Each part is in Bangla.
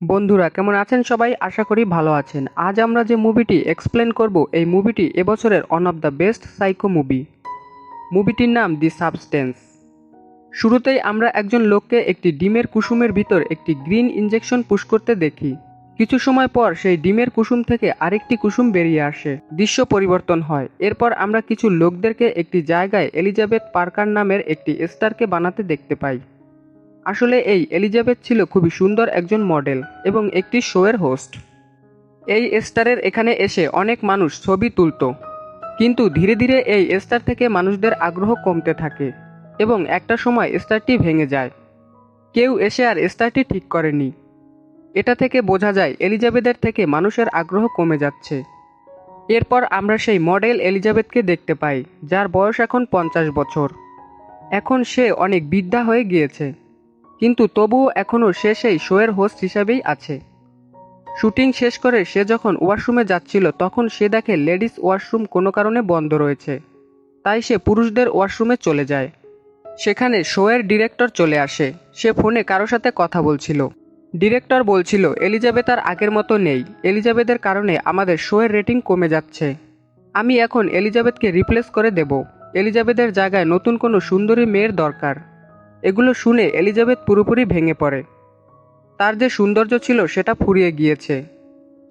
বন্ধুরা কেমন আছেন সবাই? আশা করি ভালো আছেন। আজ আমরা যে মুভিটি এক্সপ্লেন করব, এই মুভিটি এবছরের one of the best psycho movie. মুভিটির নাম দি সাবস্টেন্স। শুরুতেই আমরা একজন লোককে একটি ডিমের কুসুমের ভিতর একটি গ্রিন ইনজেকশন পুশ করতে দেখি। কিছু সময় পর সেই ডিমের কুসুম থেকে আরেকটি কুসুম বেরিয়ে আসে, দৃশ্য পরিবর্তন হয়। এরপর আমরা কিছু লোকদেরকে একটি জায়গায় এলিজাবেথ পার্কার নামের একটি স্টারকে বানাতে দেখতে পাই। আসলে এই এলিজাবেথ ছিল খুবই সুন্দর একজন মডেল এবং একটি শোয়ের হোস্ট। এই স্টারের এখানে এসে অনেক মানুষ ছবি তুলত, কিন্তু ধীরে ধীরে এই স্টার থেকে মানুষদের আগ্রহ কমতে থাকে এবং একটা সময় স্টারটি ভেঙে যায়। কেউ এসে আর স্টারটি ঠিক করেনি। এটা থেকে বোঝা যায় এলিজাবেথের থেকে মানুষের আগ্রহ কমে যাচ্ছে। এরপর আমরা সেই মডেল এলিজাবেথকে দেখতে পাই, যার বয়স এখন 50 বছর। এখন সে অনেক বৃদ্ধা হয়ে গিয়েছে, কিন্তু তবুও এখনও সে সেই শোয়ের হোস্ট হিসাবেই আছে। শুটিং শেষ করে সে যখন ওয়াশরুমে যাচ্ছিল, তখন সে দেখে লেডিস ওয়াশরুম কোনো কারণে বন্ধ রয়েছে। তাই সে পুরুষদের ওয়াশরুমে চলে যায়। সেখানে শোয়ের ডিরেক্টর চলে আসে। সে ফোনে কারো সাথে কথা বলছিল। ডিরেক্টর বলছিল এলিজাবেথ আর আগের মতো নেই, এলিজাবেথের কারণে আমাদের শোয়ের রেটিং কমে যাচ্ছে। আমি এখন এলিজাবেথকে রিপ্লেস করে দেব। এলিজাবেথের জায়গায় নতুন কোনো সুন্দরী মেয়ের দরকার। এগুলো শুনে এলিজাবেথ পুরোপুরি ভেঙে পড়ে। তার যে সৌন্দর্য ছিল সেটা ফুরিয়ে গিয়েছে।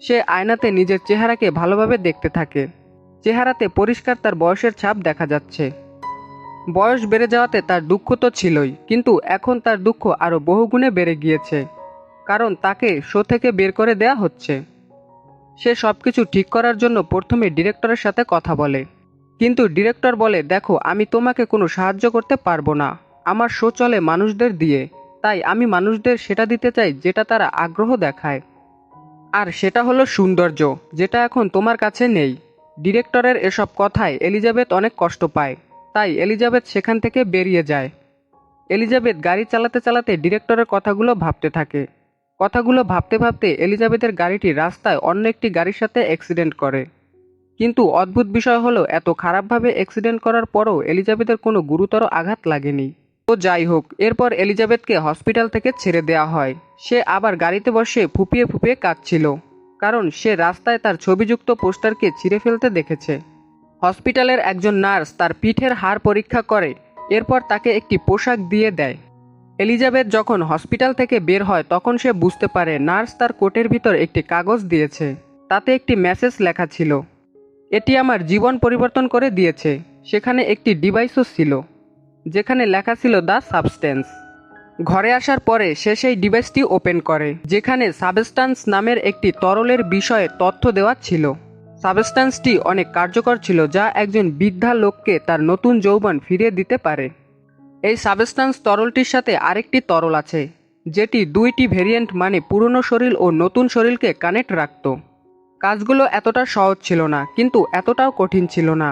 সে আয়নাতে নিজের চেহারাকে ভালোভাবে দেখতে থাকে। চেহারাতে পরিষ্কার তার বয়সের ছাপ দেখা যাচ্ছে। বয়স বেড়ে যাওয়াতে তার দুঃখ তো ছিলই, কিন্তু এখন তার দুঃখ আরও বহুগুণে বেড়ে গিয়েছে, কারণ তাকে শো থেকে বের করে দেয়া হচ্ছে। সে সবকিছু ঠিক করার জন্য প্রথমে ডিরেক্টরের সাথে কথা বলে, কিন্তু ডিরেক্টর বলে, দেখো, আমি তোমাকে কোনো সাহায্য করতে পারবো না। আমার শো চলে মানুষদের দিয়ে, তাই আমি মানুষদের সেটা দিতে চাই যেটা তারা আগ্রহ দেখায়। আর সেটা হলো সৌন্দর্য, যেটা এখন তোমার কাছে নেই। ডিরেক্টরের এসব কথায় এলিজাবেথ অনেক কষ্ট পায়, তাই এলিজাবেথ সেখান থেকে বেরিয়ে যায়। এলিজাবেথ গাড়ি চালাতে চালাতে ডিরেক্টরের কথাগুলো ভাবতে থাকে। কথাগুলো ভাবতে ভাবতে এলিজাবেথের গাড়িটি রাস্তায় অন্য একটি গাড়ির সাথে অ্যাক্সিডেন্ট করে। কিন্তু অদ্ভুত বিষয় হলো, এত খারাপভাবে অ্যাক্সিডেন্ট করার পরও এলিজাবেথের কোনো গুরুতর আঘাত লাগেনি। তো যাই হোক, এরপর এলিজাবেথকে হসপিটাল থেকে ছেড়ে দেওয়া হয়। সে আবার গাড়িতে বসে ফুপিয়ে ফুপিয়ে কাঁদছিল, কারণ সে রাস্তায় তার ছবিযুক্ত পোস্টারকে ছিঁড়ে ফেলতে দেখেছে। হসপিটালের একজন নার্স তার পিঠের হাড় পরীক্ষা করে, এরপর তাকে একটি পোশাক দিয়ে দেয়। এলিজাবেথ যখন হসপিটাল থেকে বের হয়, তখন সে বুঝতে পারে নার্স তার কোটের ভিতর একটি কাগজ দিয়েছে। তাতে একটি মেসেজ লেখা ছিল, এটি আমার জীবন পরিবর্তন করে দিয়েছে। সেখানে একটি ডিভাইসও ছিল, যেখানে লেখা ছিল দ্য সাবস্টেন্স। ঘরে আসার পরে সে সেই ডিভাইসটি ওপেন করে, যেখানে সাবস্টেন্স নামের একটি তরলের বিষয়ে তথ্য দেওয়া ছিল। সাবস্টেন্সটি অনেক কার্যকর ছিল, যা একজন বৃদ্ধা লোককে তার নতুন যৌবন ফিরিয়ে দিতে পারে। এই সাবস্টেন্স তরলটির সাথে আরেকটি তরল আছে, যেটি দুইটি ভেরিয়েন্ট, মানে পুরনো শরীর ও নতুন শরীরকে কানেক্ট রাখত। কাজগুলো এতটা সহজ ছিল না, কিন্তু এতটাও কঠিন ছিল না।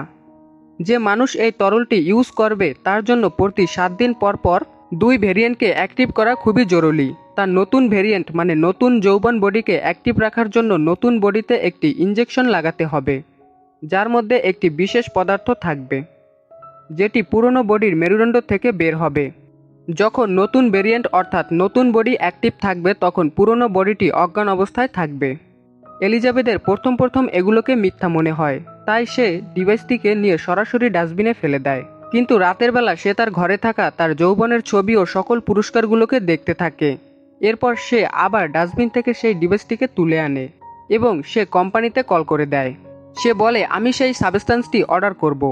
যে মানুষ এই তরলটি ইউজ করবে, তার জন্য প্রতি 7 দিন পর পর দুই ভেরিয়েন্টকে অ্যাক্টিভ করা খুবই জরুরি। তার নতুন ভেরিয়েন্ট, মানে নতুন যৌবন বডিকে অ্যাক্টিভ রাখার জন্য নতুন বডিতে একটি ইনজেকশন লাগাতে হবে, যার মধ্যে একটি বিশেষ পদার্থ থাকবে, যেটি পুরনো বডির মেরুদণ্ড থেকে বের হবে। যখন নতুন ভেরিয়েন্ট অর্থাৎ নতুন বডি অ্যাক্টিভ থাকবে, তখন পুরনো বডিটি অজ্ঞান অবস্থায় থাকবে। এলিজাবেথের প্রথম প্রথম এগুলোকে মিথ্যা মনে হয়, তাই সে ডিভাইসটিকে নিয়ে সরাসরি ডাস্টবিনে ফেলে দেয়। কিন্তু রাতের বেলা সে তার ঘরে থাকা তার যৌবনের ছবি ও সকল পুরস্কারগুলোকে দেখতে থাকে। এরপর সে আবার ডাস্টবিন থেকে সেই ডিভাইসটিকে তুলে আনে এবং সে কোম্পানিতে কল করে দেয়। সে বলে, আমি সেই সাবস্টেন্সটি অর্ডার করব।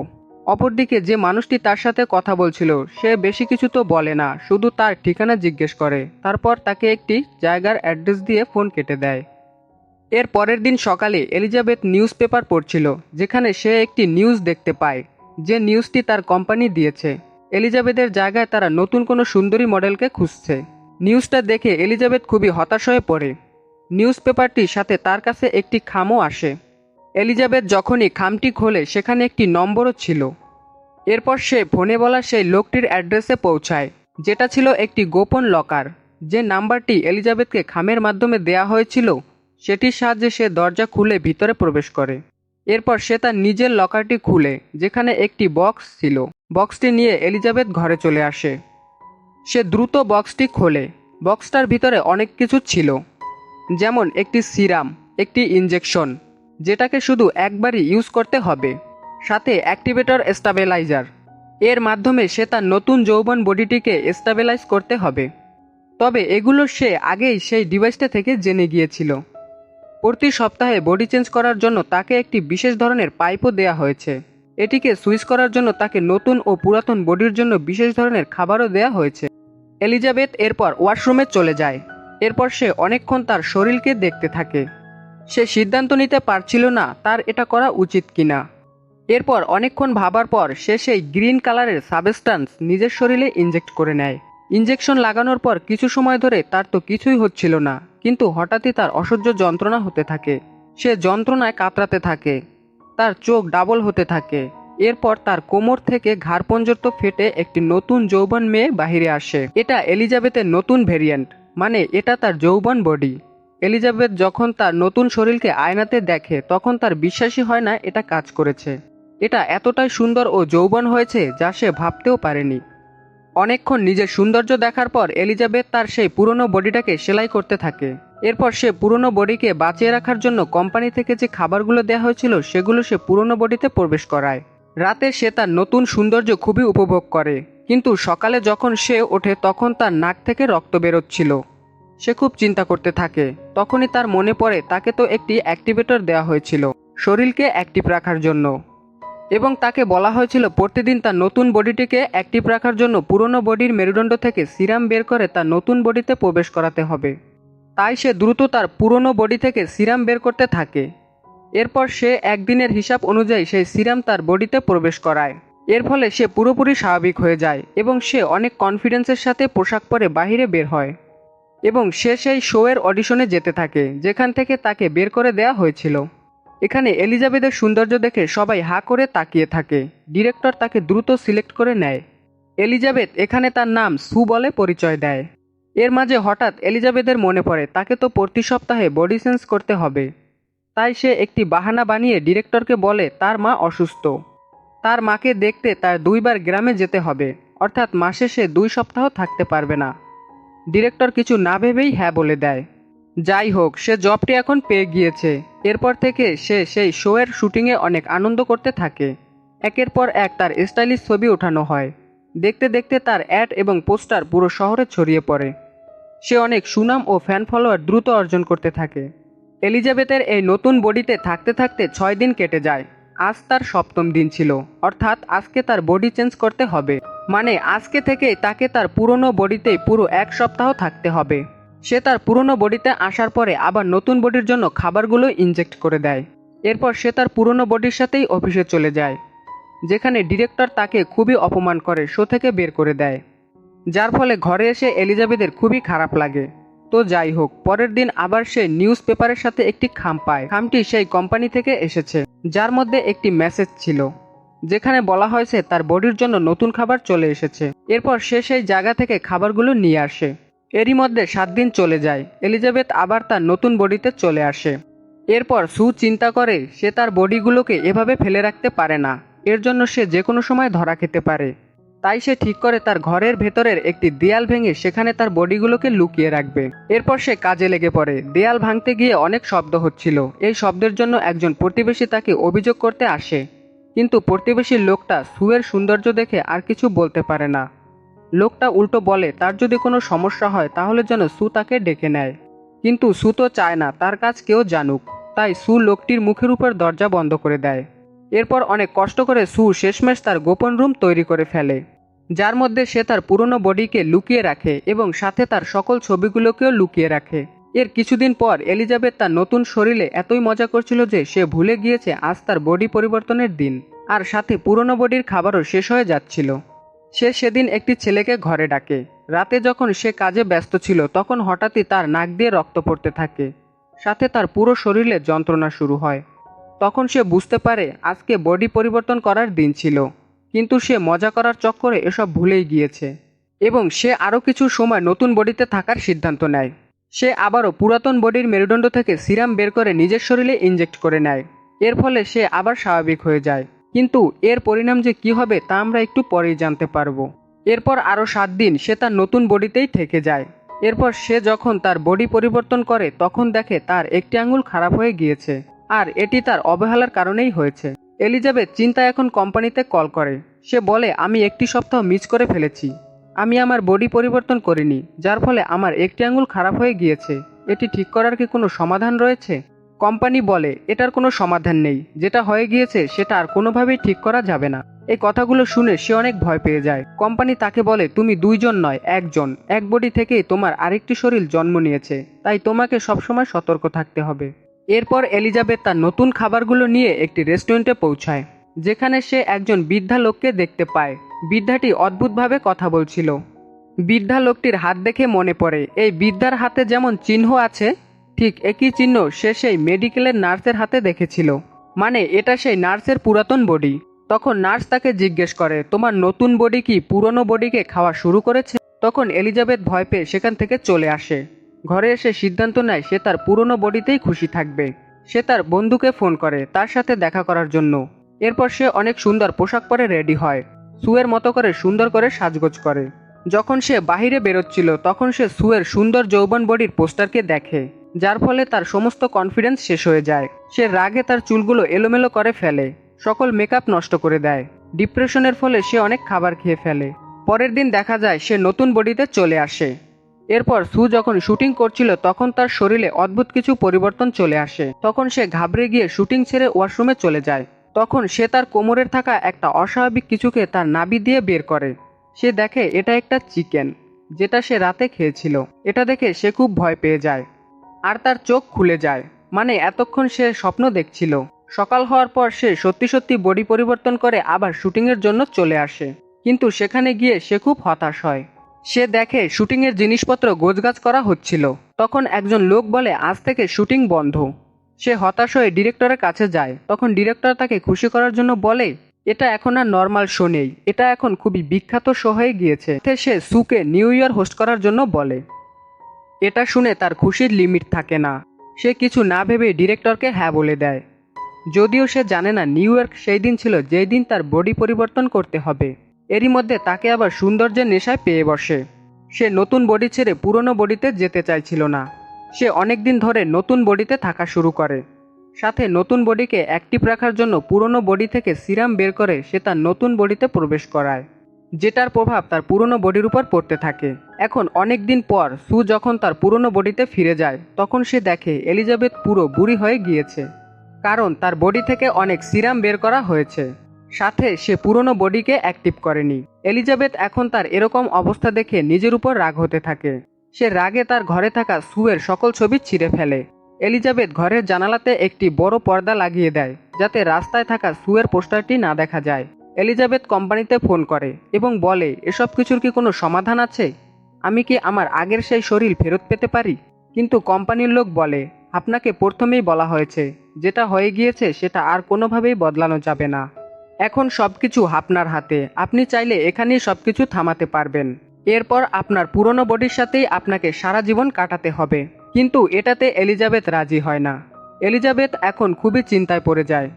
অপরদিকে যে মানুষটি তার সাথে কথা বলছিল, সে বেশি কিছু তো বলে না, শুধু তার ঠিকানা জিজ্ঞেস করে। তারপর তাকে একটি জায়গার অ্যাড্রেস দিয়ে ফোন কেটে দেয়। এর পরের দিন সকালে এলিজাবেথ নিউজ পেপার পড়ছিল, যেখানে সে একটি নিউজ দেখতে পায়, যে নিউজটি তার কোম্পানি দিয়েছে। এলিজাবেথের জায়গায় তারা নতুন কোনো সুন্দরী মডেলকে খুঁজছে। নিউজটা দেখে এলিজাবেথ খুবই হতাশ হয়ে পড়ে। নিউজ পেপারটির সাথে তার কাছে একটি খামও আসে। এলিজাবেথ যখনই খামটি খোলে, সেখানে একটি নম্বরও ছিল। এরপর সে ফোনে বলা সেই লোকটির অ্যাড্রেসে পৌঁছায়, যেটা ছিল একটি গোপন লকার। যে নাম্বারটি এলিজাবেথকে খামের মাধ্যমে দেয়া হয়েছিল, সেটির সাহায্যে সে দরজা খুলে ভিতরে প্রবেশ করে। এরপর সে তার নিজের লকারটি খুলে, যেখানে একটি বক্স ছিল। বক্সটি নিয়ে এলিজাবেথ ঘরে চলে আসে। সে দ্রুত বক্সটি খোলে। বক্সটার ভিতরে অনেক কিছু ছিল। যেমন একটি সিরাম, একটি ইনজেকশন, যেটাকে শুধু একবারই ইউজ করতে হবে, সাথে অ্যাক্টিভেটর স্টাবিলাইজার। এর মাধ্যমে সে তার নতুন যৌবন বডিটিকে স্টাবিলাইজ করতে হবে। তবে এগুলো সে আগেই সেই ডিভাইসটা থেকে জেনে গিয়েছিল। প্রতি সপ্তাহে বডি চেঞ্জ করার জন্য তাকে একটি বিশেষ ধরনের পাইপও দেয়া হয়েছে। এটিকে সুইচ করার জন্য তাকে নতুন ও পুরাতন বডির জন্য বিশেষ ধরনের খাবারও দেয়া হয়েছে। এলিজাবেথ এরপর ওয়াশরুমে চলে যায়। এরপর সে অনেকক্ষণ তার শরীরকে দেখতে থাকে। সে সিদ্ধান্ত নিতে পারছিল না তার এটা করা উচিত কিনা। এরপর অনেকক্ষণ ভাবার পর সে সেই গ্রিন কালারের সাবস্টান্স নিজের শরীরে ইনজেক্ট করে নেয়। ইনজেকশন লাগানোর পর কিছু সময় ধরে তার তো কিছুই হচ্ছিল না, কিন্তু হঠাৎই তার অসহ্য যন্ত্রণা হতে থাকে। সে যন্ত্রণায় কাতরাতে থাকে, তার চোখ ডাবল হতে থাকে। এরপর তার কোমর থেকে ঘাড় পর্যন্ত ফেটে একটি নতুন যৌবন মেয়ে বাহিরে আসে। এটা এলিজাবেথের নতুন ভেরিয়েন্ট, মানে এটা তার যৌবন বডি। এলিজাবেথ যখন তার নতুন শরীরকে আয়নাতে দেখে তখন তার বিশ্বাসই হয় না এটা কাজ করেছে। এটা এতটাই সুন্দর ও যৌবন হয়েছে যা সে ভাবতেও পারেনি। অনেকক্ষণ নিজের সৌন্দর্য দেখার পর এলিজাবেথ তার সেই পুরনো বডিটাকে সেলাই করতে থাকে। এরপর সে পুরনো বডিকে বাঁচিয়ে রাখার জন্য কোম্পানি থেকে যে খাবারগুলো দেওয়া হয়েছিল সেগুলো সে পুরনো বডিতে প্রবেশ করায়। রাতে সে তার নতুন সৌন্দর্য খুবই উপভোগ করে, কিন্তু সকালে যখন সে ওঠে তখন তার নাক থেকে রক্ত বেরোচ্ছিল। সে খুব চিন্তা করতে থাকে। তখনই তার মনে পড়ে তাকে তো একটি অ্যাক্টিভেটর দেওয়া হয়েছিল শরীরকে অ্যাক্টিভ রাখার জন্য, এবং তাকে বলা হয়েছিল প্রতিদিন তার নতুন বডিটিকে অ্যাক্টিভ রাখার জন্য পুরনো বডির মেরুদণ্ড থেকে সিরাম বের করে তার নতুন বডিতে প্রবেশ করাতে হবে। তাই সে দ্রুত তার পুরনো বডি থেকে সিরাম বের করতে থাকে। এরপর সে একদিনের হিসাব অনুযায়ী সেই সিরাম তার বডিতে প্রবেশ করায়। এর ফলে সে পুরোপুরি স্বাভাবিক হয়ে যায় এবং সে অনেক কনফিডেন্সের সাথে পোশাক পরে বাইরে বের হয় এবং সে সেই শোয়ের অডিশনে যেতে থাকে যেখান থেকে তাকে বের করে দেওয়া হয়েছিল। এখানে এলিজাবেথের সৌন্দর্য দেখে সবাই হা করে তাকিয়ে থাকে। ডিরেক্টর তাকে দ্রুত সিলেক্ট করে নেয়। এলিজাবেথ এখানে তার নাম সু বলে পরিচয় দেয়। এর মাঝে হঠাৎ এলিজাবেথের মনে পড়ে তাকে তো প্রতি সপ্তাহে বডি চেঞ্জ করতে হবে। তাই সে একটি বাহানা বানিয়ে ডিরেক্টরকে বলে তার মা অসুস্থ, তার মাকে দেখতে তার 2বার গ্রামে যেতে হবে, অর্থাৎ মাসে সে 2 সপ্তাহ থাকতে পারবে না। ডিরেক্টর কিছু না ভেবেই হ্যাঁ বলে দেয়। যাই হোক, সে জবটি এখন পেয়ে গিয়েছে। এরপর থেকে সে সেই শোয়ের শুটিংয়ে অনেক আনন্দ করতে থাকে। একের পর এক তার স্টাইলিশ ছবি ওঠানো হয়। দেখতে দেখতে তার অ্যাড এবং পোস্টার পুরো শহরে ছড়িয়ে পড়ে। সে অনেক সুনাম ও ফ্যান ফলোয়ার দ্রুত অর্জন করতে থাকে। এলিজাবেথের এই নতুন বডিতে থাকতে থাকতে 6 দিন কেটে যায়। আজ তার 7ম দিন ছিল, অর্থাৎ আজকে তার বডি চেঞ্জ করতে হবে। মানে আজকে থেকেই তাকে তার পুরনো বডিতেই পুরো 1 সপ্তাহ থাকতে হবে। সে তার পুরনো বডিতে আসার পরে আবার নতুন বডির জন্য খাবারগুলো ইনজেক্ট করে দেয়। এরপর সে তার পুরনো বডির সাথেই অফিসে চলে যায়, যেখানে ডিরেক্টর তাকে খুবই অপমান করে শো থেকে বের করে দেয়, যার ফলে ঘরে এসে এলিজাবেথের খুবই খারাপ লাগে। তো যাই হোক, পরের দিন আবার সে নিউজ পেপারের সাথে একটি খাম পায়। খামটি সেই কোম্পানি থেকে এসেছে, যার মধ্যে একটি মেসেজ ছিল যেখানে বলা হয়েছে তার বডির জন্য নতুন খাবার চলে এসেছে। এরপর সে সেই জায়গা থেকে খাবারগুলো নিয়ে আসে। এরই মধ্যে 7 দিন চলে যায়। এলিজাবেথ আবার তার নতুন বডিতে চলে আসে। এরপর সু চিন্তা করে সে তার বডিগুলোকে এভাবে ফেলে রাখতে পারে না, এর জন্য সে যে কোনো সময় ধরা খেতে পারে। তাই সে ঠিক করে তার ঘরের ভেতরের একটি দেয়াল ভেঙে সেখানে তার বডিগুলোকে লুকিয়ে রাখবে। এরপর সে কাজে লেগে পড়ে। দেয়াল ভাঙতে গিয়ে অনেক শব্দ হচ্ছিল। এই শব্দের জন্য একজন প্রতিবেশী তাকে অভিযোগ করতে আসে, কিন্তু প্রতিবেশীর লোকটা সুয়ের সৌন্দর্য দেখে আর কিছু বলতে পারে না। লোকটা উল্টো বলে তার যদি কোনো সমস্যা হয় তাহলে যেন সু তাকে ডেকে নেয়, কিন্তু সু তো চায় না তার কাজ কেউ জানুক। তাই সু লোকটির মুখের উপর দরজা বন্ধ করে দেয়। এরপর অনেক কষ্ট করে সু শেষমেশ তার গোপন রুম তৈরি করে ফেলে, যার মধ্যে সে তার পুরনো বডিকে লুকিয়ে রাখে এবং সাথে তার সকল ছবিগুলোকেও লুকিয়ে রাখে। এর কিছুদিন পর এলিজাবেথ তার নতুন শরীরে এতই মজা করছিল যে সে ভুলে গিয়েছে আজ তার বডি পরিবর্তনের দিন, আর সাথে পুরনো বডির খাবারও শেষ হয়ে যাচ্ছিল। সে সেদিন একটি ছেলেকে ঘরে ডাকে। রাতে যখন সে কাজে ব্যস্ত ছিল তখন হঠাৎই তার নাক দিয়ে রক্ত পড়তে থাকে, সাথে তার পুরো শরীরে যন্ত্রণা শুরু হয়। তখন সে বুঝতে পারে আজকে বডি পরিবর্তন করার দিন ছিল, কিন্তু সে মজা করার চক্করে এসব ভুলেই গিয়েছে এবং সে আরও কিছু সময় নতুন বডিতে থাকার সিদ্ধান্ত নেয়। সে আবারও পুরাতন বডির মেরুদণ্ড থেকে সিরাম বের করে নিজের শরীরে ইনজেক্ট করে নেয়। এর ফলে সে আবার স্বাভাবিক হয়ে যায়, কিন্তু এর পরিণাম যে কী হবে তা আমরা একটু পরেই জানতে পারবো। এরপর আরও 7 দিন সে তার নতুন বডিতেই থেকে যায়। এরপর সে যখন তার বডি পরিবর্তন করে তখন দেখে তার একটি আঙুল খারাপ হয়ে গিয়েছে, আর এটি তার অবহেলার কারণেই হয়েছে। এলিজাবেথ চিন্তায় এখন কোম্পানিতে কল করে। সে বলে, আমি একটি সপ্তাহ মিস করে ফেলেছি। আমি আমার বডি পরিবর্তন করিনি, যার ফলে আমার একটি আঙুল খারাপ হয়ে গিয়েছে। এটি ঠিক করার কি কোনো সমাধান রয়েছে? কোম্পানি বলে, এটার কোনো সমাধান নেই। যেটা হয়ে গিয়েছে সেটা আর কোনোভাবেই ঠিক করা যাবে না। এই কথাগুলো শুনে সে অনেক ভয় পেয়ে যায়। কোম্পানি তাকে বলে, তুমি দুইজন নয়, একজন। এক বডি থেকেই তোমার আরেকটি শরীর জন্ম নিয়েছে, তাই তোমাকে সবসময় সতর্ক থাকতে হবে। এরপর এলিজাবেথ তার নতুন খাবারগুলো নিয়ে একটি রেস্টুরেন্টে পৌঁছায়, যেখানে সে একজন বৃদ্ধা লোককে দেখতে পায়। বৃদ্ধাটি অদ্ভুতভাবে কথা বলছিল। বৃদ্ধা লোকটির হাত দেখে মনে পড়ে, এই বৃদ্ধার হাতে যেমন চিহ্ন আছে, ঠিক একই চিহ্ন সে সেই মেডিকেলের নার্সের হাতে দেখেছিল। মানে এটা সেই নার্সের পুরাতন বডি। তখন নার্স তাকে জিজ্ঞেস করে, তোমার নতুন বডি কি পুরনো বডিকে খাওয়া শুরু করেছে? তখন এলিজাবেথ ভয় পেয়ে সেখান থেকে চলে আসে। ঘরে এসে সিদ্ধান্ত নেয় সে তার পুরনো বডিতেই খুশি থাকবে। সে তার বন্ধুকে ফোন করে তার সাথে দেখা করার জন্য। এরপর সে অনেক সুন্দর পোশাক পরে রেডি হয়, সুয়ের মতো করে সুন্দর করে সাজগোজ করে। যখন সে বাহিরে বেরোচ্ছিল তখন সে সুয়ের সুন্দর যৌবন বডির পোস্টারকে দেখে, যার ফলে তার সমস্ত কনফিডেন্স শেষ হয়ে যায়। সে রাগে তার চুলগুলো এলোমেলো করে ফেলে, সকল মেকআপ নষ্ট করে দেয়। ডিপ্রেশনের ফলে সে অনেক খাবার খেয়ে ফেলে। পরের দিন দেখা যায় সে নতুন বডিতে চলে আসে। এরপর সু যখন শুটিং করছিল তখন তার শরীরে অদ্ভুত কিছু পরিবর্তন চলে আসে। তখন সে ঘাবড়ে গিয়ে শুটিং ছেড়ে ওয়াশরুমে চলে যায়। তখন সে তার কোমরের থাকা একটা অস্বাভাবিক কিছুকে তার নাভি দিয়ে বের করে। সে দেখে এটা একটা চিকেন, যেটা সে রাতে খেয়েছিল। এটা দেখে সে খুব ভয় পেয়ে যায়, আর তার চোখ খুলে যায়। মানে এতক্ষণ সে স্বপ্ন দেখছিল। সকাল হওয়ার পর সে সত্যি সত্যি বডি পরিবর্তন করে আবার শুটিংয়ের জন্য চলে আসে, কিন্তু সেখানে গিয়ে সে খুব হতাশ হয়। সে দেখে শুটিংয়ের জিনিসপত্র গোছগাছ করা হচ্ছিল। তখন একজন লোক বলে, আজ থেকে শুটিং বন্ধ। সে হতাশ হয়ে ডিরেক্টরের কাছে যায়। তখন ডিরেক্টর তাকে খুশি করার জন্য বলে, এটা এখন আর নর্মাল শো নেই, এটা এখন খুবই বিখ্যাত শো হয়ে গিয়েছে। সে সুকে নিউ ইয়ার হোস্ট করার জন্য বলে। এটা শুনে তার খুশির লিমিট থাকে না। সে কিছু না ভেবে ডিরেক্টরকে হ্যাঁ বলে দেয়, যদিও সে জানে না নিউ ইয়র্ক সেই দিন ছিল যেই দিন তার বডি পরিবর্তন করতে হবে। এরই মধ্যে তাকে আবার সৌন্দর্যের নেশায় পেয়ে বসে। সে নতুন বডি ছেড়ে পুরনো বডিতে যেতে চাইছিল না। সে অনেক দিন ধরে নতুন বডিতে থাকা শুরু করে। সাথে নতুন বডিকে অ্যাক্টিভ রাখার জন্য পুরনো বডি থেকে সিরাম বের করে সে তার নতুন বডিতে প্রবেশ করায়, যেটার প্রভাব তার পুরনো বডির উপর পড়তে থাকে। এখন অনেক দিন পর সু যখন তার পুরনো বডিতে ফিরে যায় তখন সে দেখে এলিজাবেথ পুরো বুড়ি হয়ে গিয়েছে, কারণ তার বডি থেকে অনেক সিরাম বের করা হয়েছে। সাথে সে পুরনো বডিকে অ্যাক্টিভ করেনি। এলিজাবেথ এখন তার এরকম অবস্থা দেখে নিজের উপর রাগ হতে থাকে। সে রাগে তার ঘরে থাকা সুয়ের সকল ছবি ছিঁড়ে ফেলে। এলিজাবেথ ঘরের জানালাতে একটি বড় পর্দা লাগিয়ে দেয়, যাতে রাস্তায় থাকা সুয়ের পোস্টারটি না দেখা যায়। এলিজাবেথ কোম্পানিতে ফোন করে এবং বলে, এসব কিছুর কি কোনো সমাধান আছে? আমি কি আমার আগের সেই শরীর ফেরত পেতে পারি? কিন্তু কোম্পানির লোক বলে, আপনাকে প্রথমেই বলা হয়েছে, যেটা হয়ে গিয়েছে সেটা আর কোনোভাবেই বদলানো যাবে না। এখন সবকিছু আপনার হাতে, আপনি চাইলে এখানেই সবকিছু থামাতে পারবেন। এরপর আপনার পুরনো বডির সাথেই আপনাকে সারা জীবন কাটাতে হবে। কিন্তু এটাতে এলিজাবেথ রাজি হয় না। এলিজাবেথ এখন খুবই চিন্তায় পড়ে যায়।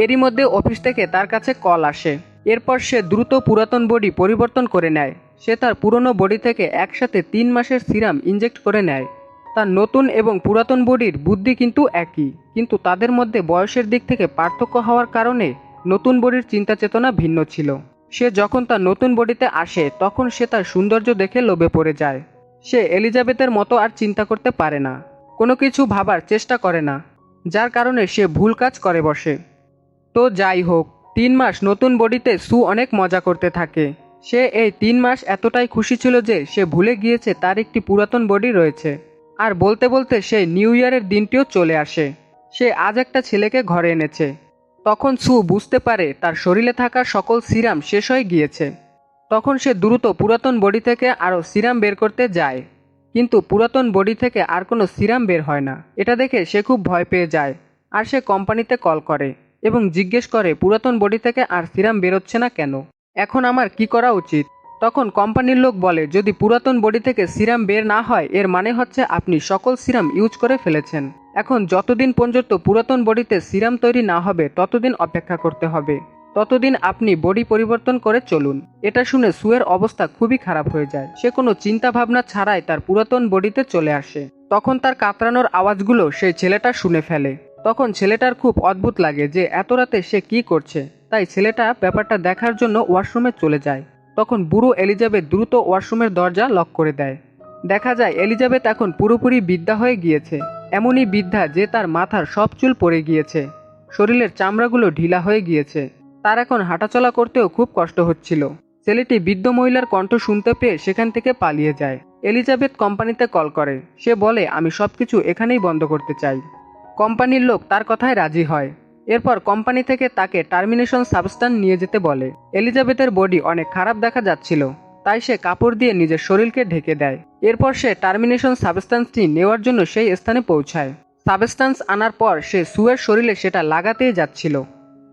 এরই মধ্যে অফিস থেকে তার কাছে কল আসে। এরপর সে দ্রুত পুরাতন বডি পরিবর্তন করে নেয়। সে তার পুরনো বডি থেকে একসাথে 3 মাসের সিরাম ইনজেক্ট করে নেয়। তার নতুন এবং পুরাতন বডির বুদ্ধি কিন্তু একই, কিন্তু তাদের মধ্যে বয়সের দিক থেকে পার্থক্য হওয়ার কারণে নতুন বডির চিন্তা চেতনা ভিন্ন ছিল। সে যখন তার নতুন বডিতে আসে তখন সে তার সৌন্দর্য দেখে লোভে পড়ে যায়। সে এলিজাবেথের মতো আর চিন্তা করতে পারে না, কোনো কিছু ভাবার চেষ্টা করে না, যার কারণে সে ভুল কাজ করে বসে। তো যাই হোক, 3 মাস নতুন বডিতে সু অনেক মজা করতে থাকে। সে এই 3 মাস এতটাই খুশি ছিল যে সে ভুলে গিয়েছে তার একটি পুরাতন বডি রয়েছে। আর বলতে বলতে সেই নিউ ইয়ারের দিনটিও চলে আসে। সে আজ একটা ছেলেকে ঘরে এনেছে। তখন সু বুঝতে পারে তার শরীরে থাকা সকল সিরাম শেষ হয়ে গিয়েছে। তখন সে দ্রুত পুরাতন বডি থেকে আরও সিরাম বের করতে যায়, কিন্তু পুরাতন বডি থেকে আর কোনো সিরাম বের হয় না। এটা দেখে সে খুব ভয় পেয়ে যায়, আর সে কোম্পানিতে কল করে এবং জিজ্ঞেস করে পুরাতন বডি থেকে আর সিরাম বেরোচ্ছে না কেন, এখন আমার কি করা উচিত। তখন কোম্পানির লোক বলে, যদি পুরাতন বডি থেকে সিরাম বের না হয় এর মানে হচ্ছে আপনি সকল সিরাম ইউজ করে ফেলেছেন। এখন যতদিন পর্যন্ত পুরাতন বডিতে সিরাম তৈরি না হবে ততদিন অপেক্ষা করতে হবে। ততদিন আপনি বডি পরিবর্তন করে চলুন। এটা শুনে সুয়ের অবস্থা খুবই খারাপ হয়ে যায়। সে কোনো চিন্তা ভাবনা ছাড়াই তার পুরাতন বডিতে চলে আসে। তখন তার কাতরানোর আওয়াজগুলো সেই ছেলেটা শুনে ফেলে। তখন ছেলেটার খুব অদ্ভুত লাগে যে এত রাতে সে কি করছে। তাই ছেলেটা ব্যাপারটা দেখার জন্য ওয়াশরুমে চলে যায়। তখন বুড়ো এলিজাবেথ দ্রুত ওয়াশরুমের দরজা লক করে দেয়। দেখা যায় এলিজাবেথ এখন পুরোপুরি বৃদ্ধা হয়ে গিয়েছে। এমনই বৃদ্ধা যে তার মাথার সব চুল পড়ে গিয়েছে, শরীরের চামড়াগুলো ঢিলা হয়ে গিয়েছে। তার এখন হাঁটাচলা করতেও খুব কষ্ট হচ্ছিল। ছেলেটি বৃদ্ধ মহিলার কণ্ঠ শুনতে পেয়ে সেখান থেকে পালিয়ে যায়। এলিজাবেথ কোম্পানিতে কল করে। সে বলে, আমি সবকিছু এখানেই বন্ধ করতে চাই। কোম্পানির লোক তার কথায় রাজি হয়। এরপর কোম্পানি থেকে তাকে টার্মিনেশন সাবস্টেন্স নিয়ে যেতে বলে। এলিজাবেথের বডি অনেক খারাপ দেখা যাচ্ছিল, তাই সে কাপড় দিয়ে নিজের শরীরকে ঢেকে দেয়। এরপর সে টার্মিনেশন সাবস্টেন্সটি নেওয়ার জন্য সেই স্থানে পৌঁছায়। সাবস্টেন্স আনার পর সে সুয়ের শরীরে সেটা লাগাতেই যাচ্ছিল।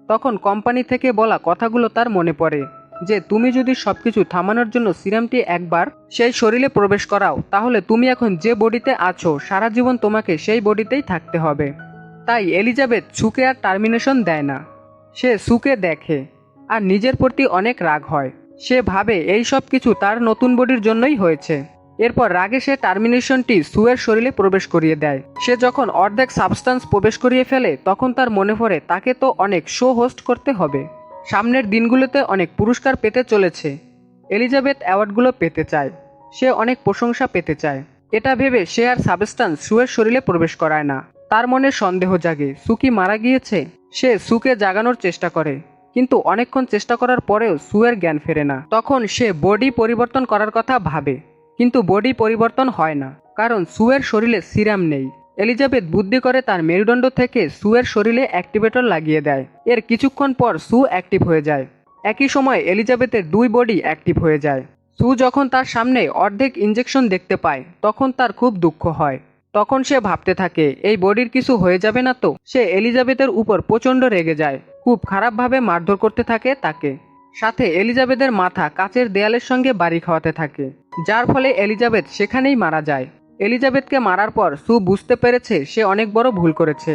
তখন কোম্পানি থেকে বলা কথাগুলো তার মনে পড়ে যে তুমি যদি সবকিছু থামানোর জন্য সিরামটি একবার সেই শরীরে প্রবেশ করাও, তাহলে তুমি এখন যে বডিতে আছো সারা জীবন তোমাকে সেই বডিতেই থাকতে হবে। তাই এলিজাবেথ সুকে আর টার্মিনেশন দেয় না। সে সুকে দেখে আর নিজের প্রতি অনেক রাগ হয়। সে ভাবে এই সব কিছু তার নতুন বডির জন্যই হয়েছে। এরপর রাগে সে টার্মিনেশনটি সুয়ের শরীরে প্রবেশ করিয়ে দেয়। সে যখন অর্ধেক সাবস্টেন্স প্রবেশ করিয়ে ফেলে তখন তার মনে পড়ে তাকে তো অনেক শো হোস্ট করতে হবে। সামনের দিনগুলোতে অনেক পুরস্কার পেতে চলেছে। এলিজাবেথ অ্যাওয়ার্ডগুলো পেতে চায়। সে অনেক প্রশংসা পেতে চায়। এটা ভেবে সে আর সাবস্টেন্স সুয়ের শরীরে প্রবেশ করায় না। তার মনে সন্দেহ জাগে সু কি মারা গিয়েছে। সে সুকে জাগানোর চেষ্টা করে, কিন্তু অনেকক্ষণ চেষ্টা করার পরেও সুয়ের জ্ঞান ফেরে না। তখন সে বডি পরিবর্তন করার কথা ভাবে, কিন্তু বডি পরিবর্তন হয় না, কারণ সুয়ের শরীরে সিরাম নেই। এলিজাবেথ বুদ্ধি করে তার মেরুদণ্ড থেকে সুয়ের শরীরে অ্যাক্টিভেটর লাগিয়ে দেয়। এর কিছুক্ষণ পর সু অ্যাক্টিভ হয়ে যায়। একই সময় এলিজাবেথের দুই বডি অ্যাক্টিভ হয়ে যায়। সু যখন তার সামনে অর্ধেক ইঞ্জেকশন দেখতে পায় তখন তার খুব দুঃখ হয়। তখন সে ভাবতে থাকে এই বডির কিছু হয়ে যাবে না তো। সে এলিজাবেথের উপর প্রচণ্ড রেগে যায়, খুব খারাপভাবে মারধর করতে থাকে তাকে। সাথে এলিজাবেথের মাথা কাচের দেয়ালের সঙ্গে বাড়ি খাওয়াতে থাকে, যার ফলে এলিজাবেথ সেখানেই মারা যায়। এলিজাবেথকে মারার পর সু বুঝতে পেরেছে সে অনেক বড় ভুল করেছে,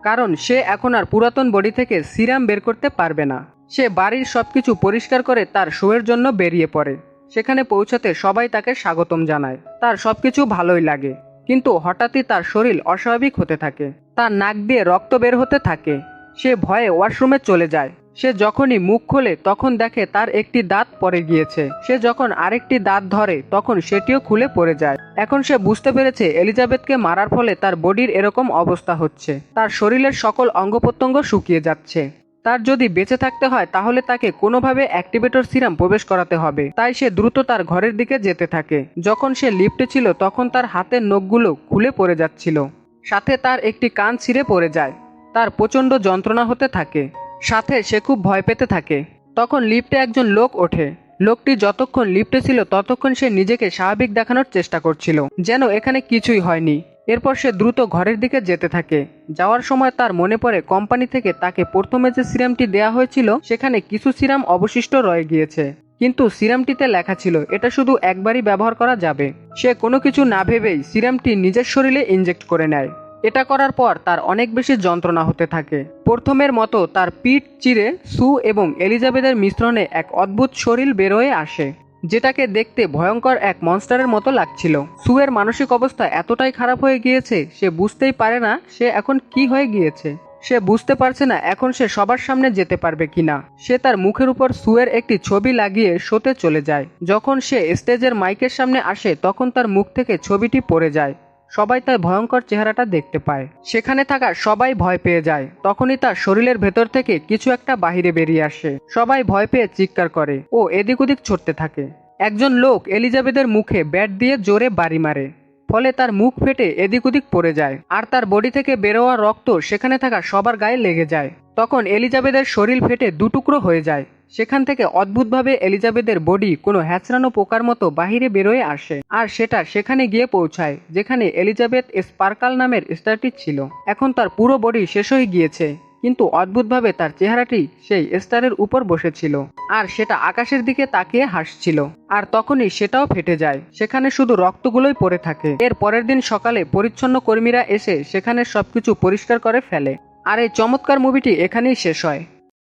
কারণ সে এখন আর পুরাতন বডি থেকে সিরাম বের করতে পারবে না। সে বাড়ির সবকিছু পরিষ্কার করে তার শোয়ের জন্য বেরিয়ে পড়ে। সেখানে পৌঁছাতে সবাই তাকে স্বাগতম জানায়। তার সবকিছু ভালোই লাগে, কিন্তু হঠাৎই তার শরীর অস্বাভাবিক হতে থাকে। তার নাক দিয়ে রক্ত বের হতে থাকে। সে ভয়ে ওয়াশরুমে চলে যায়। সে যখনই মুখ খোলে তখন দেখে তার একটি দাঁত পড়ে গিয়েছে। সে যখন আরেকটি দাঁত ধরে তখন সেটিও খুলে পড়ে যায়। এখন সে বুঝতে পেরেছে এলিজাবেথকে মারার ফলে তার বডির এরকম অবস্থা হচ্ছে। তার শরীরের সকল অঙ্গপ্রত্যঙ্গ শুকিয়ে যাচ্ছে। তার যদি বেঁচে থাকতে হয় তাহলে তাকে কোনোভাবে অ্যাক্টিভেটর সিরাম প্রবেশ করাতে হবে। তাই সে দ্রুত তার ঘরের দিকে যেতে থাকে। যখন সে লিফটে ছিল তখন তার হাতের নখগুলো খুলে পড়ে যাচ্ছিল। সাথে তার একটি কান ছিঁড়ে পড়ে যায়। তার প্রচণ্ড যন্ত্রণা হতে থাকে। সাথে সে খুব ভয় পেতে থাকে। তখন লিফটে একজন লোক ওঠে। লোকটি যতক্ষণ লিফটে ছিল ততক্ষণ সে নিজেকে স্বাভাবিক দেখানোর চেষ্টা করছিল, যেন এখানে কিছুই হয়নি। এরপর সে দ্রুত ঘরের দিকে যেতে থাকে। যাওয়ার সময় তার মনে পড়ে কোম্পানি থেকে তাকে প্রথমে যে সিরামটি দেয়া হয়েছিল সেখানে কিছু সিরাম অবশিষ্ট রয়ে গিয়েছে, কিন্তু সিরামটিতে লেখা ছিল এটা শুধু একবারই ব্যবহার করা যাবে। সে কোনো কিছু না ভেবেই সিরামটি নিজের শরীরে ইনজেক্ট করে নেয়। এটা করার পর তার অনেক বেশি যন্ত্রণা হতে থাকে। প্রথমের মতো তার পিঠ চিরে সু এবং এলিজাবেথের মিশ্রণে এক অদ্ভুত শরীর বেরোয় আসে, যেটাকে দেখতে ভয়ঙ্কর এক মনস্টারের মতো লাগছিল। সুয়ের মানসিক অবস্থা এতটাই খারাপ হয়ে গিয়েছে সে বুঝতেই পারে না সে এখন কি হয়ে গিয়েছে। সে বুঝতে পারছে না এখন সে সবার সামনে যেতে পারবে কিনা। সে তার মুখের উপর সুয়ের একটি ছবি লাগিয়ে শোতে চলে যায়। যখন সে স্টেজের মাইকের সামনে আসে তখন তার মুখ থেকে ছবিটি পড়ে যায়। সবাই তার ভয়ঙ্কর চেহারাটা দেখতে পায়। সেখানে থাকা সবাই ভয় পেয়ে যায়। তখনই তার শরীরের ভেতর থেকে কিছু একটা বাহিরে বেরিয়ে আসে। সবাই ভয় পেয়ে চিৎকার করে ও এদিক ওদিক ছুটতে থাকে। একজন লোক এলিজাবেথের মুখে ব্যাট দিয়ে জোরে বাড়ি মারে, ফলে তার মুখ ফেটে এদিক ওদিক পড়ে যায়। আর তার বডি থেকে বেরোয়া রক্ত সেখানে থাকা সবার গায়ে লেগে যায়। তখন এলিজাবেথের শরীর ফেটে দুটুকরো হয়ে যায়। সেখান থেকে অদ্ভুতভাবে এলিজাবেথের বডি কোনো হ্যাঁচড়ানো পোকার মতো বাহিরে বেরোয় আসে, আর সেটা সেখানে গিয়ে পৌঁছায় যেখানে এলিজাবেথ স্পার্কাল নামের স্টারটি ছিল। এখন তার পুরো বডি শেষ হয়ে গিয়েছে, কিন্তু অদ্ভুতভাবে তার চেহারাটি সেই স্টারের উপর বসেছিল, আর সেটা আকাশের দিকে তাকিয়ে হাসছিল। আর তখনই সেটাও ফেটে যায়। সেখানে শুধু রক্তগুলোই পড়ে থাকে। এর পরের দিন সকালে পরিচ্ছন্ন কর্মীরা এসে সেখানে সবকিছু পরিষ্কার করে ফেলে। আর এই চমৎকার মুভিটি এখানেই শেষ হয়।